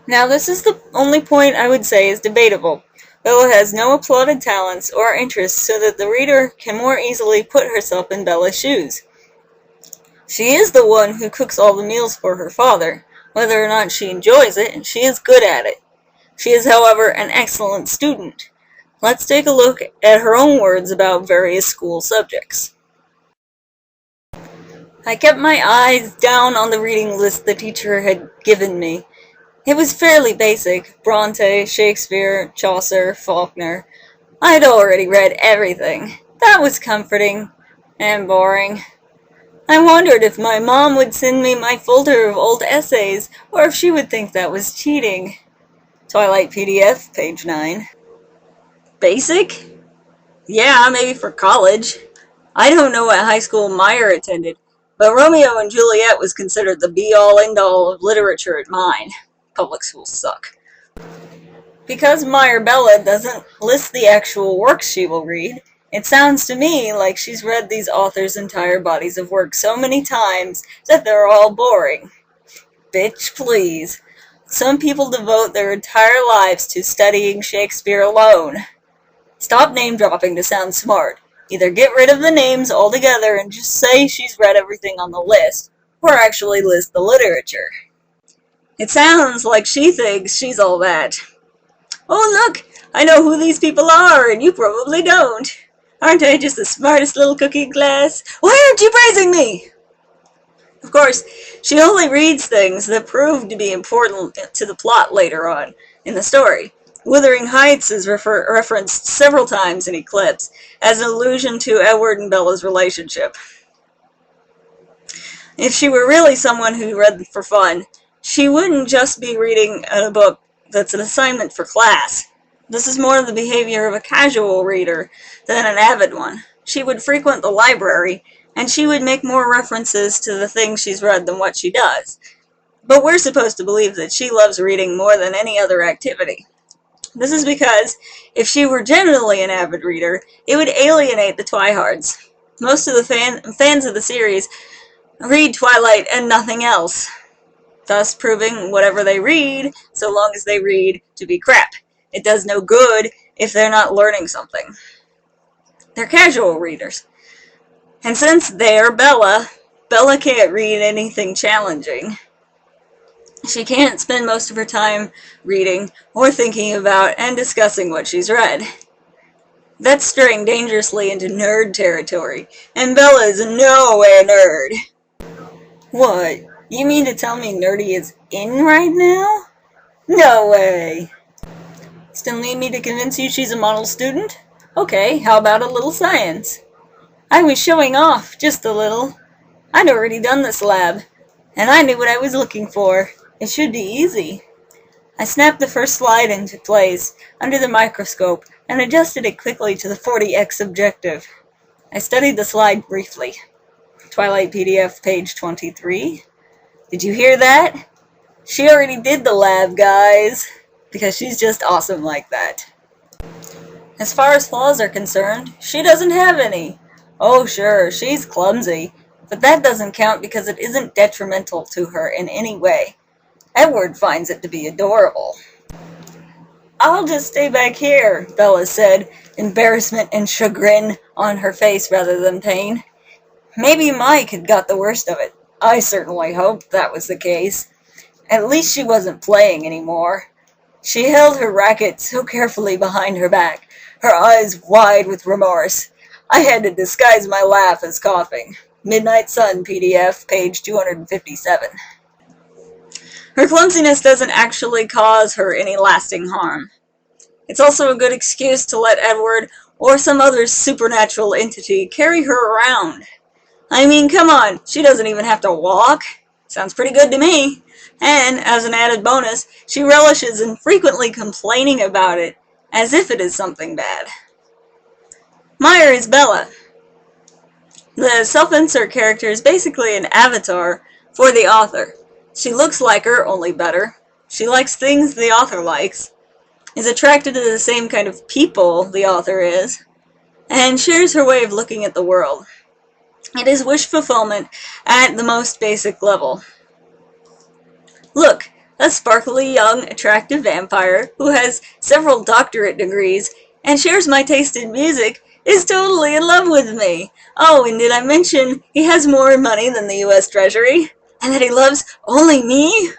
Now this is the only point I would say is debatable. Bella has no applauded talents or interests so that the reader can more easily put herself in Bella's shoes. She is the one who cooks all the meals for her father. Whether or not she enjoys it, she is good at it. She is, however, an excellent student. Let's take a look at her own words about various school subjects. I kept my eyes down on the reading list the teacher had given me. It was fairly basic: Bronte, Shakespeare, Chaucer, Faulkner. I had already read everything. That was comforting and boring. I wondered if my mom would send me my folder of old essays, or if she would think that was cheating. Twilight PDF, page 9. Basic? Yeah, maybe for college. I don't know what high school Meyer attended, but Romeo and Juliet was considered the be-all end-all of literature at mine. Public schools suck. Because Meyer Bella doesn't list the actual works she will read, it sounds to me like she's read these authors' entire bodies of work so many times that they're all boring. Bitch, please. Some people devote their entire lives to studying Shakespeare alone. Stop name-dropping to sound smart. Either get rid of the names altogether and just say she's read everything on the list, or actually list the literature. It sounds like she thinks she's all that. Oh, look! I know who these people are, and you probably don't. Aren't I just the smartest little cookie in class? Why aren't you praising me? Of course, she only reads things that prove to be important to the plot later on in the story. Wuthering Heights is referenced several times in Eclipse as an allusion to Edward and Bella's relationship. If she were really someone who read for fun, she wouldn't just be reading a book that's an assignment for class. This is more the behavior of a casual reader than an avid one. She would frequent the library, and she would make more references to the things she's read than what she does. But we're supposed to believe that she loves reading more than any other activity. This is because, if she were genuinely an avid reader, it would alienate the Twihards. Most of the fans of the series read Twilight and nothing else, thus proving whatever they read, so long as they read, to be crap. It does no good if they're not learning something. They're casual readers. And since they're Bella can't read anything challenging. She can't spend most of her time reading or thinking about and discussing what she's read. That's straying dangerously into nerd territory, and Bella is no way a nerd. What? You mean to tell me nerdy is in right now? No way. Still need me to convince you she's a model student? Okay, how about a little science? I was showing off, just a little. I'd already done this lab, and I knew what I was looking for. It should be easy. I snapped the first slide into place under the microscope and adjusted it quickly to the 40x objective. I studied the slide briefly. Twilight PDF, page 23. Did you hear that? She already did the lab, guys, because she's just awesome like that. As far as flaws are concerned, she doesn't have any. Oh, sure, she's clumsy, but that doesn't count because it isn't detrimental to her in any way. Edward finds it to be adorable. I'll just stay back here, Bella said, embarrassment and chagrin on her face rather than pain. Maybe Mike had got the worst of it. I certainly hoped that was the case. At least she wasn't playing anymore. She held her racket so carefully behind her back, her eyes wide with remorse. I had to disguise my laugh as coughing. Midnight Sun PDF, page 257. Her clumsiness doesn't actually cause her any lasting harm. It's also a good excuse to let Edward or some other supernatural entity carry her around. I mean, come on, she doesn't even have to walk. Sounds pretty good to me. And, as an added bonus, she relishes in frequently complaining about it, as if it is something bad. Meyer is Bella. The self-insert character is basically an avatar for the author. She looks like her, only better. She likes things the author likes, is attracted to the same kind of people the author is, and shares her way of looking at the world. It is wish fulfillment at the most basic level. Look, a sparkly, young, attractive vampire who has several doctorate degrees and shares my taste in music, is totally in love with me. Oh, and did I mention he has more money than the US Treasury? And that he loves only me?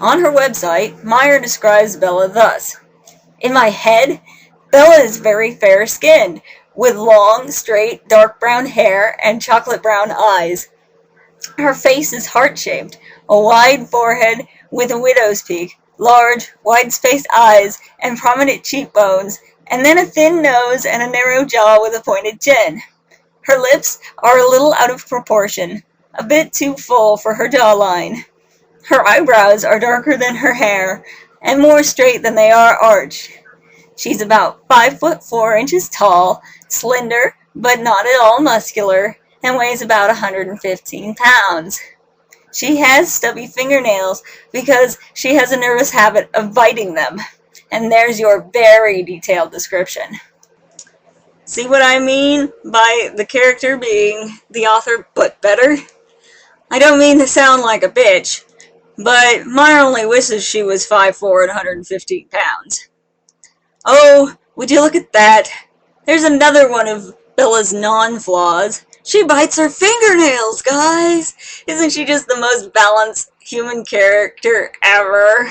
On her website, Meyer describes Bella thus: in my head, Bella is very fair-skinned, with long, straight, dark brown hair and chocolate brown eyes. Her face is heart-shaped, a wide forehead with a widow's peak, large, wide-spaced eyes and prominent cheekbones, and then a thin nose and a narrow jaw with a pointed chin. Her lips are a little out of proportion, a bit too full for her jawline. Her eyebrows are darker than her hair, and more straight than they are arched. She's about 5'4" tall, slender, but not at all muscular, and weighs about 115 pounds. She has stubby fingernails because she has a nervous habit of biting them. And there's your very detailed description. See what I mean by the character being the author but better? I don't mean to sound like a bitch, but Meyer only wishes she was 5'4" and 115 pounds. Oh, would you look at that? There's another one of Bella's non-flaws. She bites her fingernails, guys! Isn't she just the most balanced human character ever?